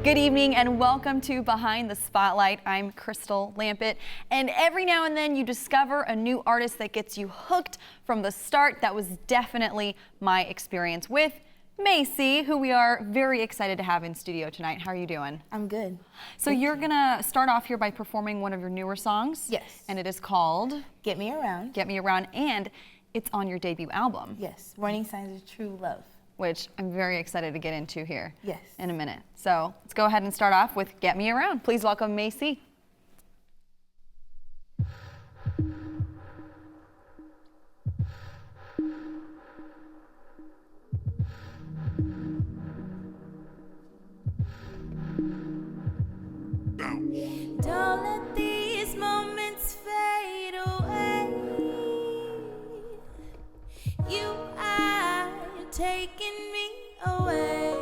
Good evening and welcome to Behind the Spotlight. I'm Crystal Lampett, and every now and then you discover a new artist that gets you hooked from the start. That was definitely my experience with Mae C, who we are very excited to have in studio tonight. How are you doing? I'm good. So you're gonna start off here by performing one of your newer songs. Yes. And it is called Get Me Around. Get Me Around, and it's on your debut album. Yes, Warning Signs of True Love. Which I'm very excited to get into here Yes. in a minute. So let's go ahead and start off with Get Me Around. Please welcome Mae C. Don't let these moments fade away. You are taking me away.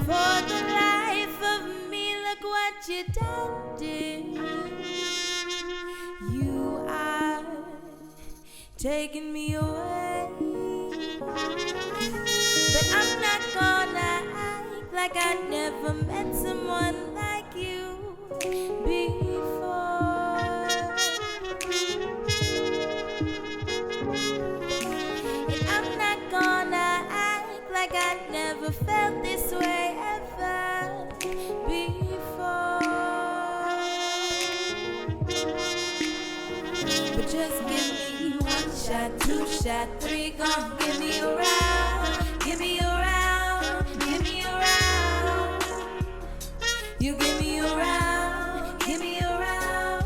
For the life of me, look what you done did. You are taking me away. But I'm not gonna act like I never met someone like you before. And I'm not gonna act like I never felt this way ever before. But just give me one shot, two shot, three, gon' give me around, give me around, give me around. You give me around, give me around,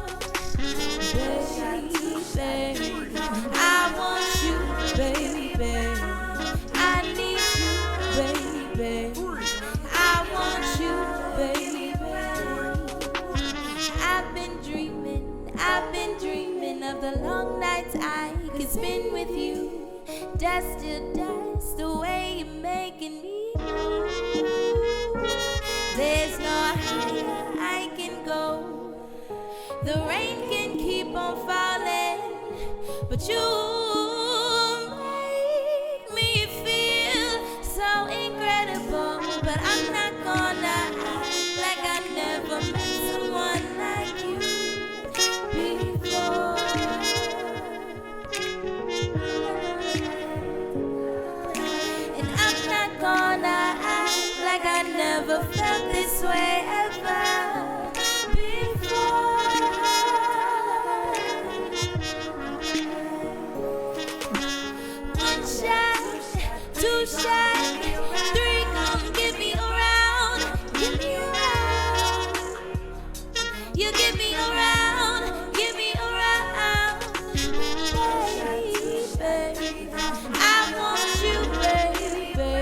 baby. I want you, baby. I need you, baby. I want you, baby. I've been dreaming of the long nights I could spend with you. Dust to dust, the way you're making me move. There's no higher I can go. The rain can keep on falling, but you make me feel so incredible. But I'm not gonna act like I never met someone like you before. And I'm not gonna act like I never felt this way ever before. One shot, two shot, three, gon' give me around, give me around. You give me around, give me around, baby. I want you, baby.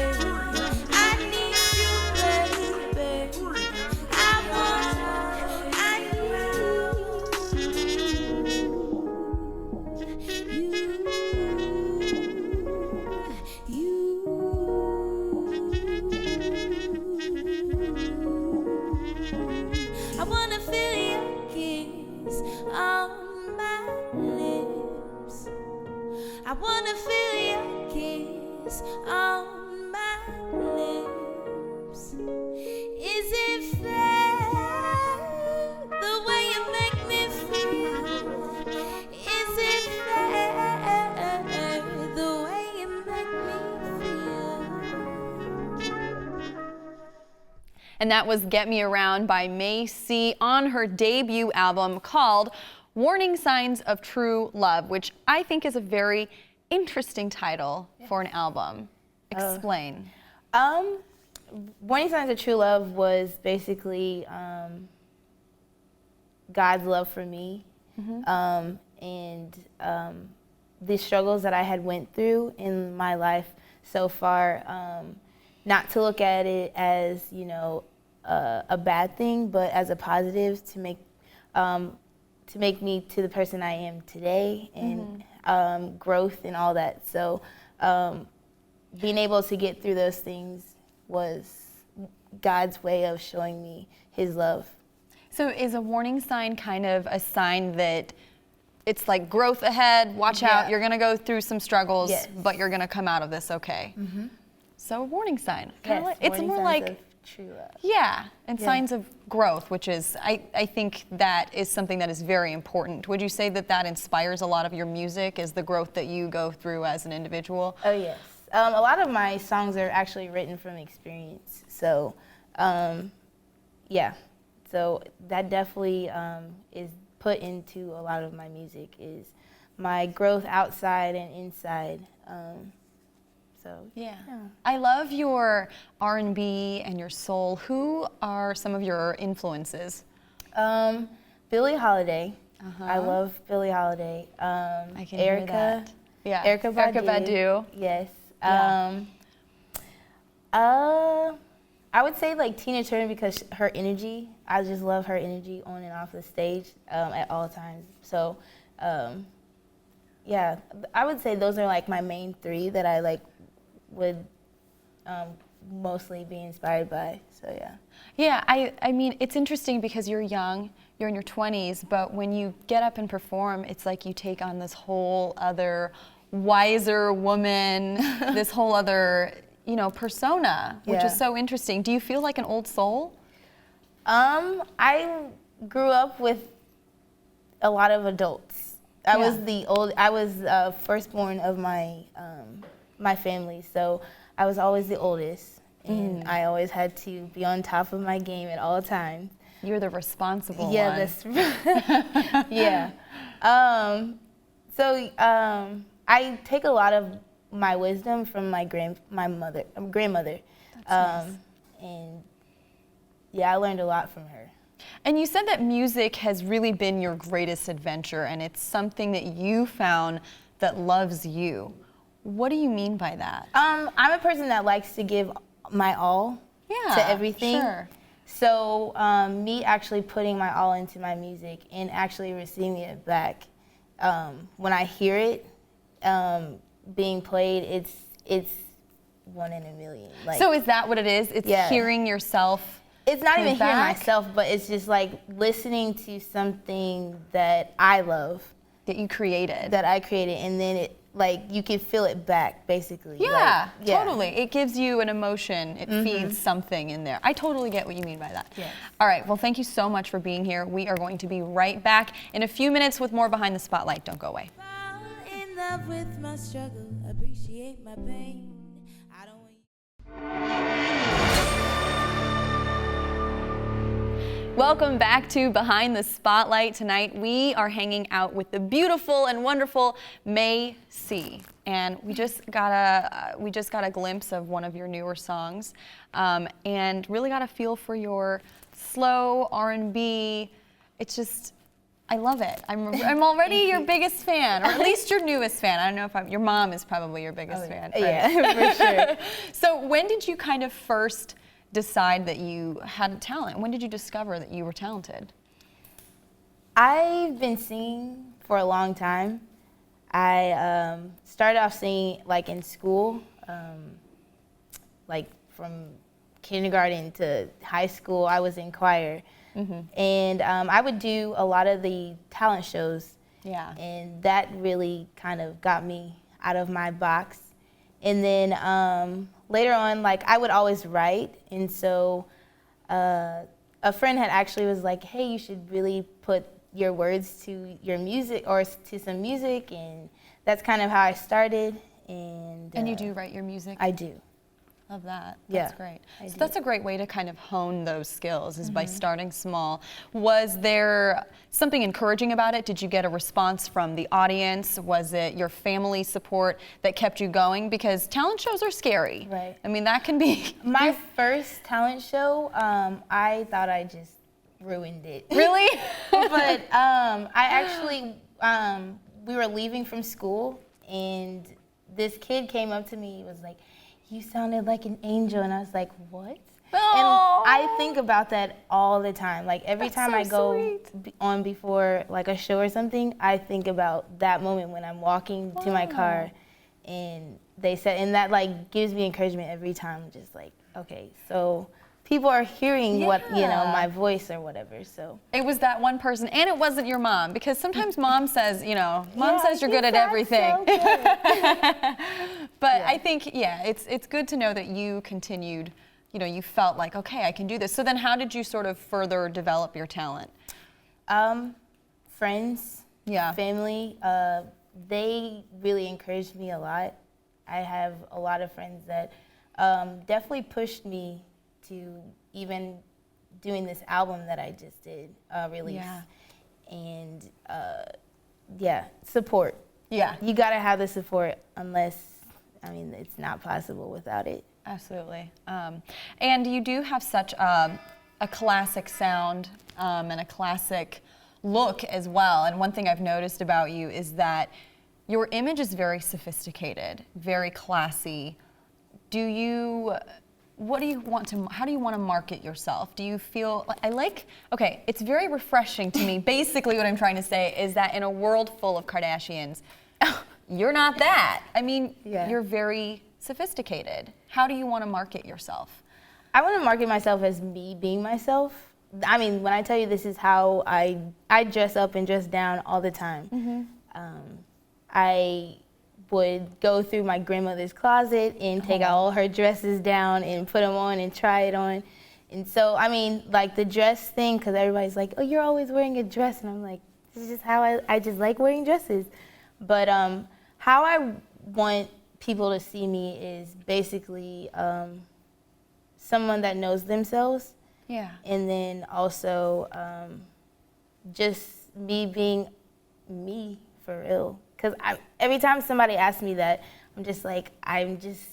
I need you, baby. I want, I I wanna feel your kiss on my lips. I wanna feel your kiss on my lips. Is it fair the way you make me feel? Is it fair the way you make me feel? And that was Get Me Around by Mae C on her debut album called Warning Signs of True Love, which I think is a very interesting title for an album. Explain. Warning Signs of True Love was basically God's love for me, and the struggles that I had went through in my life so far. Not to look at it as, you know, a bad thing, but as a positive to make me to the person I am today, and growth and all that. So being able to get through those things was God's way of showing me his love. So is a warning sign kind of a sign that it's like growth ahead, watch out, you're gonna go through some struggles, but you're gonna come out of this okay? So a warning sign. Yes, It's warning more signs like of true love. yeah, and Yeah. signs of growth, which is, I think that is something that is very important. Would you say that that inspires a lot of your music, is the growth that you go through as an individual? Oh yes. A lot of my songs are actually written from experience. So, yeah. So that definitely is put into a lot of my music, is my growth outside and inside. Yeah. I love your R&B and your soul. Who are some of your influences? Billie Holiday. I love Billie Holiday. I can Erykah. hear that. Yeah. Erykah Badu. Erykah Badu. Yes. Yeah. I would say like Tina Turner, because her energy, I just love her energy on and off the stage at all times. So, yeah, I would say those are like my main three that I like would mostly be inspired by. So yeah. Yeah, I mean, it's interesting because you're young, you're in your 20s, but when you get up and perform, it's like you take on this whole other wiser woman, this whole other, you know, persona, which is so interesting. Do you feel like an old soul? I grew up with a lot of adults. I was firstborn of my my family, so I was always the oldest, and I always had to be on top of my game at all times. You're the responsible one. That's yeah. So I take a lot of my wisdom from my grandmother, Nice. and yeah, I learned a lot from her. And you said that music has really been your greatest adventure, and it's something that you found that loves you. What do you mean by that? I'm a person that likes to give my all to everything. Sure. So me actually putting my all into my music and actually receiving it back, when I hear it being played, it's one in a million. Like, So is that what it is? It's hearing yourself. it's not even hearing back? myself, but it's just like listening to something that I love, That you created. that I created, and then it, like, you can feel it back, basically. Yeah, Like, yeah. totally. It gives you an emotion. It feeds something in there. I totally get what you mean by that. Yes. All right, well, thank you so much for being here. We are going to be right back in a few minutes with more Behind the Spotlight. Don't go away. Fall in love with my struggle, appreciate my pain. I don't want Welcome back to Behind the Spotlight. Tonight we are hanging out with the beautiful and wonderful Mae C, and we just got a glimpse of one of your newer songs, and really got a feel for your slow R&B. It's just, I love it. I'm already your biggest fan, or at least your newest fan. I don't know if your mom is probably your biggest fan. Right? Yeah, for sure. So when did you kind of first decide that you had talent? When did you discover that you were talented? I've been singing for a long time. I started off singing like in school, like from kindergarten to high school. I was in choir, and I would do a lot of the talent shows. Yeah. And that really kind of got me out of my box. And then later on, like, I would always write, and so a friend had actually was like, hey, you should really put your words to your music, or to some music, and that's kind of how I started. And you do write your music? I do. Love that. Yeah, That's great. I So do. that's a great way to kind of hone those skills, is by starting small. Was there something encouraging about it? Did you get a response from the audience? Was it your family support that kept you going? Because talent shows are scary. Right. I mean, that can be. My first talent show, I thought I just ruined it. Really? But I actually, we were leaving from school, and this kid came up to me. He was like, you sounded like an angel. And I was like, what? Oh. And I think about that all the time. Like, every That's time so I go sweet. on before like a show or something, I think about that moment when I'm walking to my car, and they said, and that like gives me encouragement every time. Just like, okay, so people are hearing what, you know, Yeah. my voice or whatever. So It was that one person, and it wasn't your mom, because sometimes mom says, you know, mom Yeah, says you're you good at sound everything. so good. But I think, yeah, it's good to know that you continued, you know, you felt like, okay, I can do this. So then how did you sort of further develop your talent? Friends, family, they really encouraged me a lot. I have a lot of friends that definitely pushed me to even doing this album that I just did release. Yeah. And support. Yeah. You gotta have the support, unless, I mean, it's not possible without it. Absolutely. And you do have such a classic sound and a classic look as well. And one thing I've noticed about you is that your image is very sophisticated, very classy. How do you want to market yourself? Do you feel, okay, it's very refreshing to me. Basically what I'm trying to say is that in a world full of Kardashians, you're not that. I mean, you're very sophisticated. How do you want to market yourself? I want to market myself as me being myself. I mean, when I tell you this is how I dress up and dress down all the time. I would go through my grandmother's closet and take all her dresses down and put them on and try it on. And so, I mean, like the dress thing, because everybody's like, oh, you're always wearing a dress. And I'm like, this is just how I just like wearing dresses. But how I want people to see me is basically someone that knows themselves. Yeah. And then also just me being me for real. Because every time somebody asks me that, I'm just like, I'm just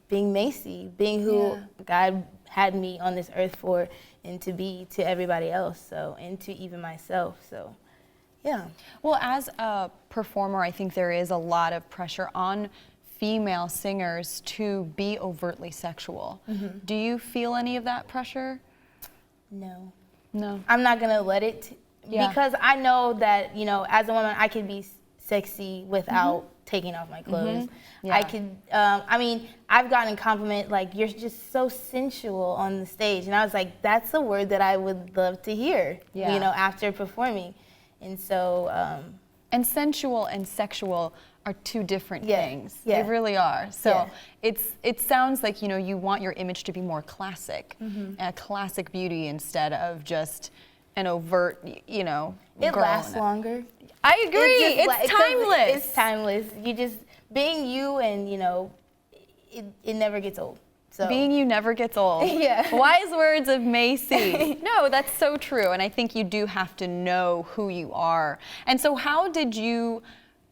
being Mae C, being who God had me on this earth for and to be to everybody else, so, and to even myself, so, yeah. Well, as a performer, I think there is a lot of pressure on female singers to be overtly sexual. Do you feel any of that pressure? No. No. I'm not gonna let it, because I know that, you know, as a woman, I can be sexy without taking off my clothes. I could, I mean, I've gotten a compliment like, you're just so sensual on the stage. And I was like, that's a word that I would love to hear, you know, after performing. And so. And sensual and sexual are two different things. They really are. So it sounds like, you know, you want your image to be more classic, a classic beauty instead of just an overt, you know, it lasts longer. I agree. It's timeless. It's timeless. You just being you, and you know, it never gets old. So being you never gets old. Wise words of Mae C. No, that's so true, and I think you do have to know who you are. And so, how did you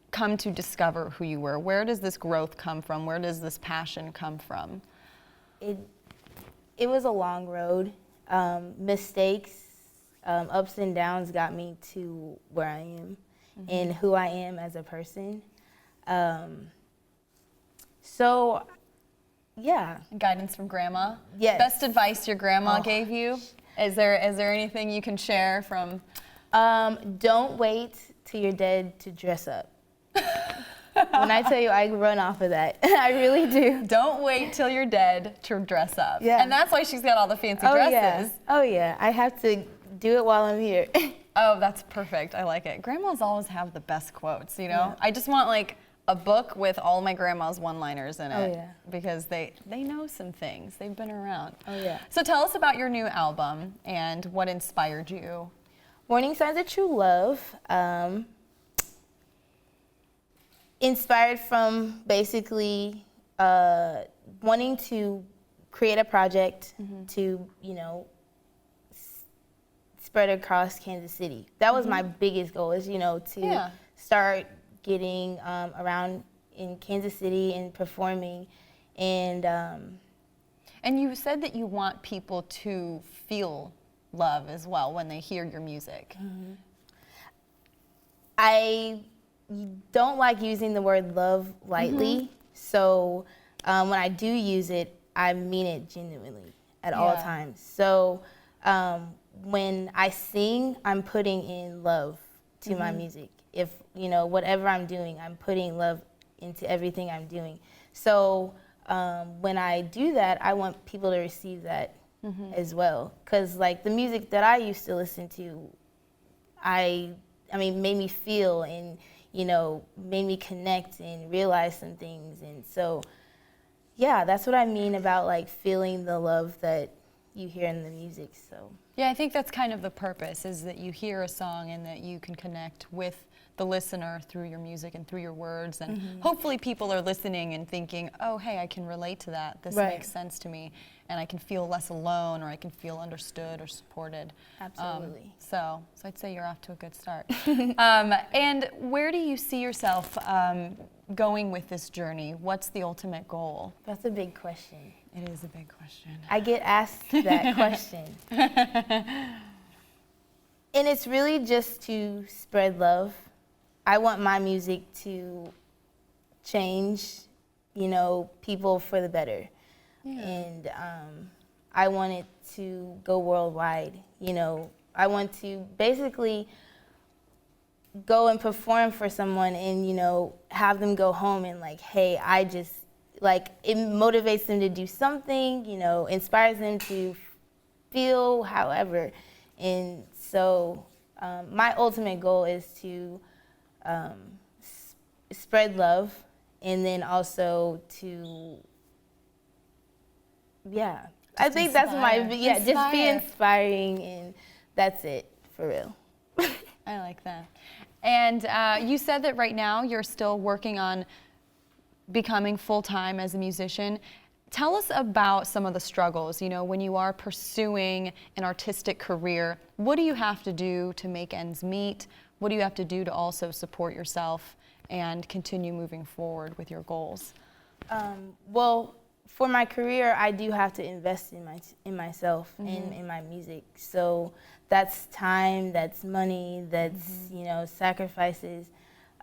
come to discover who you were? Where does this growth come from? Where does this passion come from? It was a long road. Mistakes, ups and downs got me to where I am. And who I am as a person. So, yeah. Guidance from grandma? Yes. Best advice your grandma gave you? Is there anything you can share from? Don't wait till you're dead to dress up. When I tell you, I run off of that. I really do. Don't wait till you're dead to dress up. Yeah. And that's why she's got all the fancy dresses. Oh yeah, I have to do it while I'm here. Oh, that's perfect. I like it. Grandmas always have the best quotes, you know? I just want like a book with all my grandma's one-liners in it. Because they know some things. They've been around. So tell us about your new album and what inspired you. Warning Signs of True Love. Inspired from basically wanting to create a project to, you know, spread across Kansas City. That was my biggest goal, is, you know, to start getting around in Kansas City and performing. And you said that you want people to feel love as well when they hear your music. I don't like using the word love lightly, so when I do use it, I mean it genuinely at all times. So when I sing, I'm putting in love to my music. If, you know, whatever I'm doing, I'm putting love into everything I'm doing. So when I do that, I want people to receive that as well. Because, like, the music that I used to listen to, I mean, made me feel, and, you know, made me connect and realize some things. And so, yeah, that's what I mean about like feeling the love that you hear in the music. So Yeah, I think that's kind of the purpose, is that you hear a song and that you can connect with the listener through your music and through your words, and hopefully people are listening and thinking, oh, hey, I can relate to that. This Right. makes sense to me, and I can feel less alone, or I can feel understood or supported. Absolutely. So I'd say you're off to a good start. And where do you see yourself going with this journey? What's the ultimate goal? That's a big question. It is a big question. I get asked that question. And it's really just to spread love. I want my music to change, you know, people for the better. Yeah. And I want it to go worldwide. You know, I want to basically go and perform for someone and, you know, have them go home and like, hey, I just, like, it motivates them to do something, you know, inspires them to feel however. And so my ultimate goal is to spread love, and then also to, yeah. I think that's my, yeah, just be inspiring, and that's it, for real. I like that. And you said that right now you're still working on becoming full-time as a musician. Tell us about some of the struggles, you know, when you are pursuing an artistic career. What do you have to do to make ends meet? What do you have to do to also support yourself and continue moving forward with your goals? Well, for my career, I do have to invest in myself and in my music. So that's time, that's money, that's, you know, sacrifices.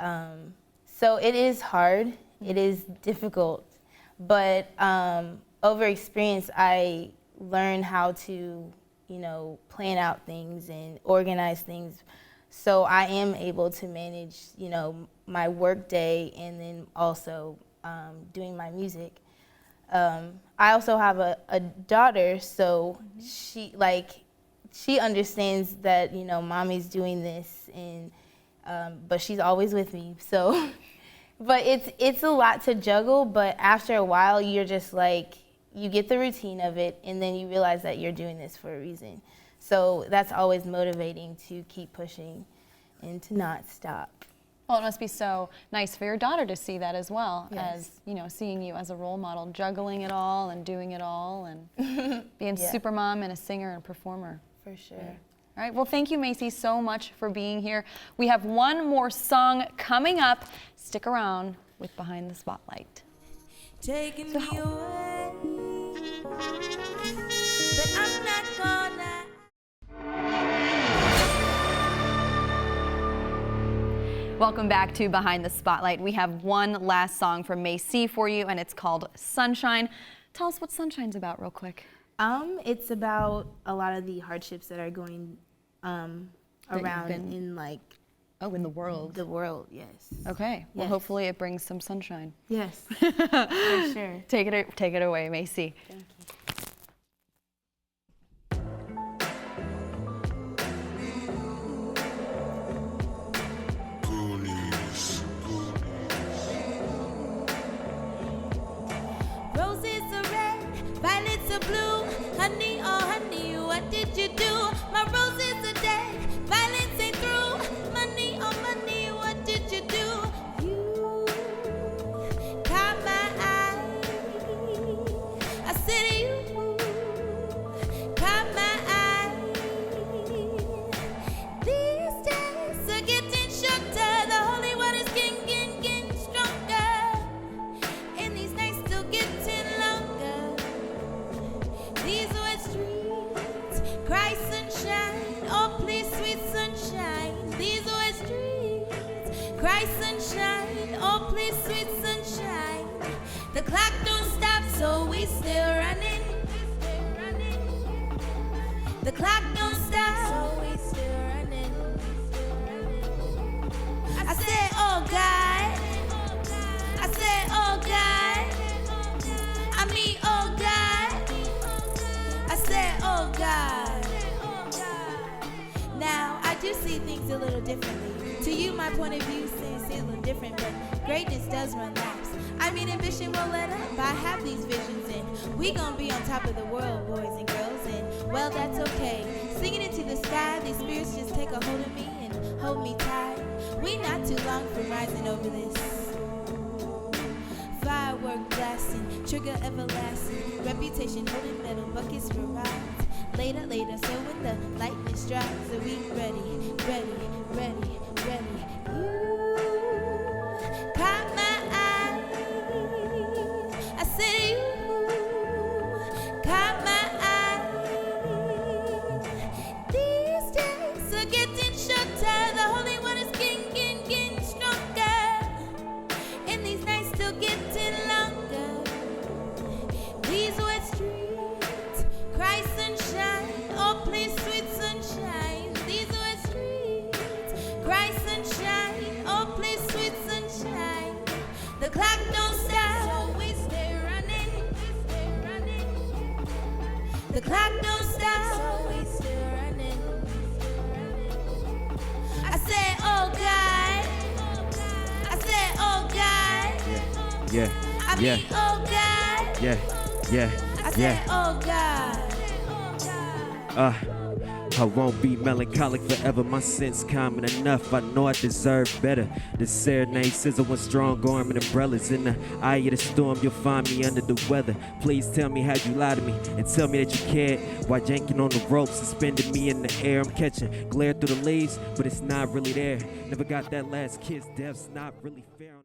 So it is hard, it is difficult, but over experience, I learned how to, you know, plan out things and organize things. So I am able to manage, you know, my work day and then also doing my music. I also have a daughter, so she understands that, you know, mommy's doing this, and but she's always with me. So, but it's a lot to juggle. But after a while, you're just like, you get the routine of it, and then you realize that you're doing this for a reason. So that's always motivating to keep pushing and to not stop. Well, it must be so nice for your daughter to see that as well, Yes. as, you know, seeing you as a role model, juggling it all and doing it all, and being super mom and a singer and performer. For sure. Yeah. All right, well, thank you, Mae C, so much for being here. We have one more song coming up. Stick around with Behind the Spotlight. Taking me away, but I'm not gonna. Welcome back to Behind the Spotlight. We have one last song from Mae C for you, and it's called Sunshine. Tell us what Sunshine's about real quick. It's about a lot of the hardships that are going around in like in the world. the world, yes. Okay, well, Yes. hopefully it brings some sunshine. Yes, for sure. Take it away, Mae C. Thank you. Roses are red, violets are blue. Honey, oh honey, what did you do? My roses are dead, violets ain't through. Money, oh money, what did you do? You caught my eye. I said you caught my eye. These days are getting shorter. The holy water's getting stronger. And these nights still getting longer. These wet streets cry sunshine. Oh please sweet sunshine. These wet streets cry sunshine. Oh please sweet sunshine. The clock don't stop, so we still running. The clock don't stop, so we still running. I said, oh God. I said, oh God. I mean, oh God. I said, oh God. Now I do see see things a little differently. To you, my point of view seems a little different, but greatness does run laps. I mean, ambition won't let up. I have these visions, and we gon' be on top of the world, boys and girls, and well, that's okay. Singing into the sky, these spirits just take a hold of me and hold me tight. We not too long from rising over this. Firework blasting, trigger everlasting, reputation holding metal buckets for rides. Later, so when the lightning strikes, are we ready, ready, ready, ready? You caught my eye. I said you caught my eye. These days are getting shorter. The Holy One is getting stronger, and these nights still getting longer. These wet streets cry sunshine. Oh, please, sweet sunshine. These wet streets cry sunshine. Oh, please, sweet sunshine. The clock don't stop, so we stay running. The clock don't stop, so we stay running. I said, oh God. I said, oh God. Yeah, I mean, oh God. yeah. I said, oh God. I won't be melancholic forever, my sense common enough. I know I deserve better. The serenade sizzle with strong arm and umbrellas. In the eye of the storm, you'll find me under the weather. Please tell me how you lie to me and tell me that you cared. While yanking on the rope, suspending me in the air. I'm catching glare through the leaves, but it's not really there. Never got that last kiss, death's not really fair.